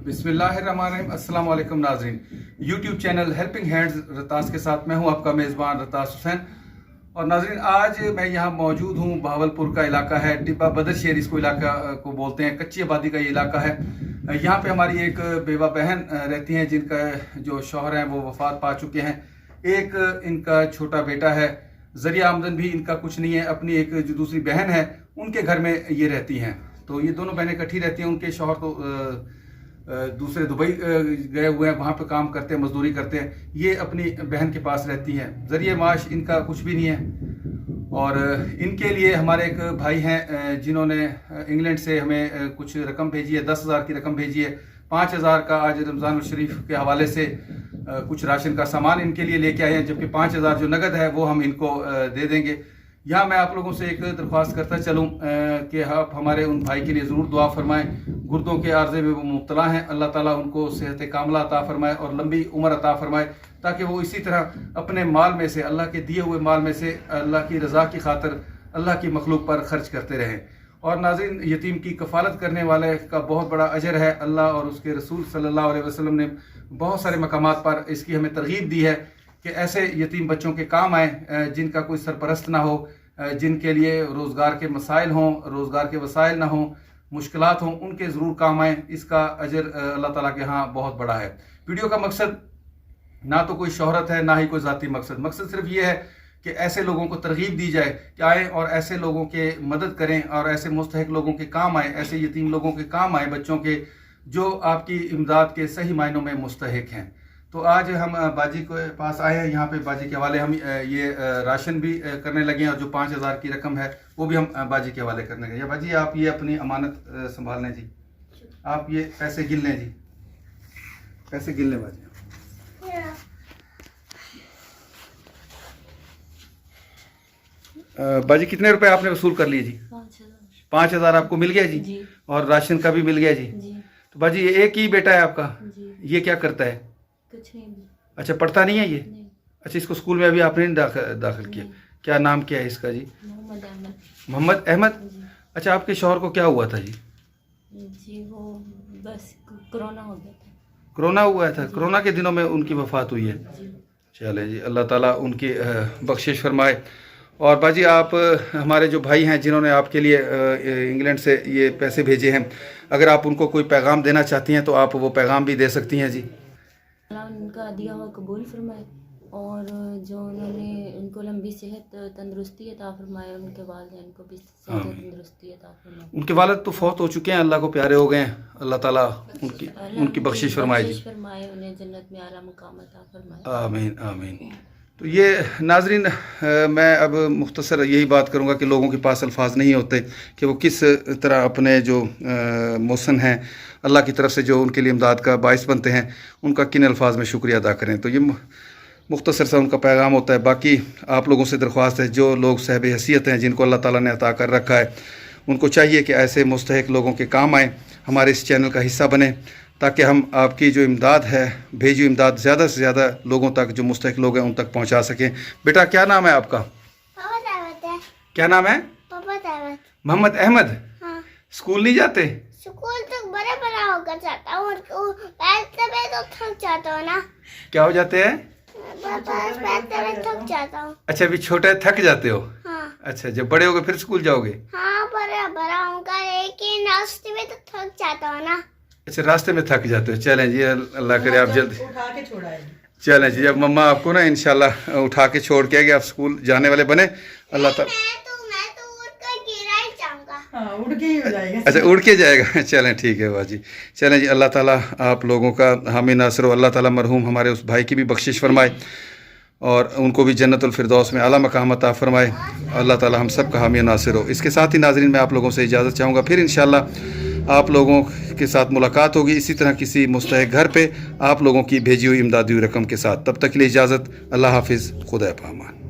بسم اللہ الرحمن الرحیم۔ السلام علیکم ناظرین، یوٹیوب چینل ہیلپنگ ہینڈز رتاس کے ساتھ میں ہوں آپ کا میزبان رتاس حسین۔ اور ناظرین، آج میں یہاں موجود ہوں، بہاولپور کا علاقہ ہے، ٹبہ بدر شہر اس کو علاقہ کو بولتے ہیں، کچی آبادی کا یہ علاقہ ہے۔ یہاں پہ ہماری ایک بیوہ بہن رہتی ہیں جن کا جو شوہر ہیں وہ وفات پا چکے ہیں۔ ایک ان کا چھوٹا بیٹا ہے، ذریعہ آمدن بھی ان کا کچھ نہیں ہے۔ اپنی ایک جو دوسری بہن ہے ان کے گھر میں یہ رہتی ہیں، تو یہ دونوں بہنیں اکٹھی رہتی ہیں۔ ان کے شوہر تو دوسرے دبئی گئے ہوئے ہیں، وہاں پہ کام کرتے ہیں، مزدوری کرتے ہیں۔ یہ اپنی بہن کے پاس رہتی ہیں، ذریعہ معاش ان کا کچھ بھی نہیں ہے۔ اور ان کے لیے ہمارے ایک بھائی ہیں جنہوں نے انگلینڈ سے ہمیں کچھ رقم بھیجی ہے، 10,000 کی رقم بھیجی ہے۔ 5,000 کا آج رمضان الشریف کے حوالے سے کچھ راشن کا سامان ان کے لیے لے کے آئے ہیں، جبکہ 5,000 جو نقد ہے وہ ہم ان کو دے دیں گے۔ یہاں میں آپ لوگوں سے ایک درخواست کرتا چلوں کہ آپ ہمارے ان بھائی کے لیے ضرور دعا فرمائیں۔ گردوں کے عارضے میں وہ مبتلا ہیں، اللہ تعالیٰ ان کو صحت کاملہ عطا فرمائے اور لمبی عمر عطا فرمائے، تاکہ وہ اسی طرح اپنے مال میں سے، اللہ کے دیے ہوئے مال میں سے اللہ کی رضا کی خاطر اللہ کی مخلوق پر خرچ کرتے رہیں۔ اور ناظرین، یتیم کی کفالت کرنے والے کا بہت بڑا اجر ہے۔ اللہ اور اس کے رسول صلی اللہ علیہ وسلم نے بہت سارے مقامات پر اس کی ہمیں ترغیب دی ہے کہ ایسے یتیم بچوں کے کام آئیں جن کا کوئی سرپرست نہ ہو، جن کے لیے روزگار کے مسائل ہوں، روزگار کے وسائل نہ ہوں، مشکلات ہوں، ان کے ضرور کام آئیں۔ اس کا اجر اللہ تعالیٰ کے ہاں بہت بڑا ہے۔ ویڈیو کا مقصد نہ تو کوئی شہرت ہے، نہ ہی کوئی ذاتی مقصد صرف یہ ہے کہ ایسے لوگوں کو ترغیب دی جائے کہ آئیں اور ایسے لوگوں کے مدد کریں اور ایسے مستحق لوگوں کے کام آئیں، ایسے یتیم لوگوں کے کام آئیں، بچوں کے جو آپ کی امداد کے صحیح معنوں میں مستحق ہیں۔ تو آج ہم باجی کے پاس آئے ہیں، یہاں پہ باجی کے حوالے ہم یہ راشن بھی کرنے لگے ہیں، اور جو 5,000 کی رقم ہے وہ بھی ہم باجی کے حوالے کرنے لگے ہیں۔ باجی، آپ یہ اپنی امانت سنبھال لیں جی، آپ یہ پیسے گن لیں جی، پیسے گن لیں باجی۔ باجی، کتنے روپے آپ نے وصول کر لیے جی؟ 5,000 آپ کو مل گیا جی، اور راشن کا بھی مل گیا جی۔ تو باجی، یہ ایک ہی بیٹا ہے آپ کا؟ یہ کیا کرتا ہے؟ اچھا، پڑھتا نہیں ہے یہ؟ اچھا، اس کو اسکول میں ابھی آپ نے داخل کیا؟ کیا نام کیا ہے اس کا جی؟ محمد احمد۔ اچھا، آپ کے شوہر کو کیا ہوا تھا جی؟ جی وہ بس کرونا ہو گیا تھا۔ کرونا ہوا تھا؟ کرونا کے دنوں میں ان کی وفات ہوئی ہے؟ چلیں جی، اللہ تعالیٰ ان کی بخشش فرمائے۔ اور باجی، آپ ہمارے جو بھائی ہیں جنہوں نے آپ کے لیے انگلینڈ سے یہ پیسے بھیجے ہیں، اگر آپ ان کو کوئی پیغام دینا چاہتی ہیں تو آپ وہ پیغام بھی دے سکتی ہیں جی۔ اللہ ان کا دیا ہوا قبول فرمائے، اور جو انہوں نے ان کو لمبی صحت تندرستی عطا فرمائے، ان کے والدین کو بھی صحت تندرستی عطا فرمائے۔ ان کے والد تو فوت ہو چکے ہیں، اللہ کو پیارے ہو گئے ہیں، اللہ تعالیٰ ان کی بخشش فرمائے جی، انہیں جنت میں اعلیٰ مقام عطا فرمائے۔ آمین آمین۔ تو یہ ناظرین، میں اب مختصر یہی بات کروں گا کہ لوگوں کے پاس الفاظ نہیں ہوتے کہ وہ کس طرح اپنے جو محسن ہیں، اللہ کی طرف سے جو ان کے لیے امداد کا باعث بنتے ہیں، ان کا کن الفاظ میں شکریہ ادا کریں۔ تو یہ مختصر سا ان کا پیغام ہوتا ہے۔ باقی آپ لوگوں سے درخواست ہے، جو لوگ صاحب حیثیت ہیں، جن کو اللہ تعالیٰ نے عطا کر رکھا ہے، ان کو چاہیے کہ ایسے مستحق لوگوں کے کام آئیں، ہمارے اس چینل کا حصہ بنیں، تاکہ ہم آپ کی جو امداد ہے، بھیجی امداد زیادہ سے زیادہ لوگوں تک، جو مستحق لوگ ہیں، ان تک پہنچا سکیں۔ بیٹا، کیا نام ہے آپ کا؟ کیا نام ہے؟ محمد احمد۔ اسکول نہیں جاتے؟ اسکول تو بڑا بڑا ہو کر جاتا ہوں، پیسے میں تو تھک جاتا ہوں نا۔ کیا ہو جاتے ہیں؟ پیسے میں تھک جاتا ہوں۔ اچھا، ابھی چھوٹے تھک جاتے ہو؟ ہاں اچھا، جب بڑے ہو گئے پھر اسکول جاؤ گے؟ ہاں، بڑا ہوں گا، لیکن راستے میں تو تھک جاتا ہوں نا۔ اچھا، راستے میں تھک جاتے ہو۔ چلیں جی، اللہ کرے آپ جلد چلیں جی، اب مما آپ کو نا انشاءاللہ اٹھا کے چھوڑ کے آئے گی، آپ اسکول جانے والے بنے۔ اللہ تعالیٰ میں تو اڑ کر گرا ہی جاؤں گا۔ اچھا، اڑ کے جائے گا، چلیں ٹھیک ہے باجی۔ چلیں جی، اللہ تعالیٰ آپ لوگوں کا حامی ناصر ہو، اللہ تعالیٰ مرحوم ہمارے اس بھائی کی بھی بخشش فرمائے، اور ان کو بھی جنت الفردوس میں اعلیٰ مقام عطا فرمائے۔ اللہ تعالیٰ ہم سب کا حامی ناصر ہو۔ اس کے ساتھ ہی ناظرین، میں آپ لوگوں سے اجازت چاہوں گا، پھر انشاءاللہ آپ لوگوں کے ساتھ ملاقات ہوگی اسی طرح کسی مستحق گھر پہ آپ لوگوں کی بھیجی ہوئی امدادی رقم کے ساتھ۔ تب تک کے لیے اجازت، اللہ حافظ، خدا پامان۔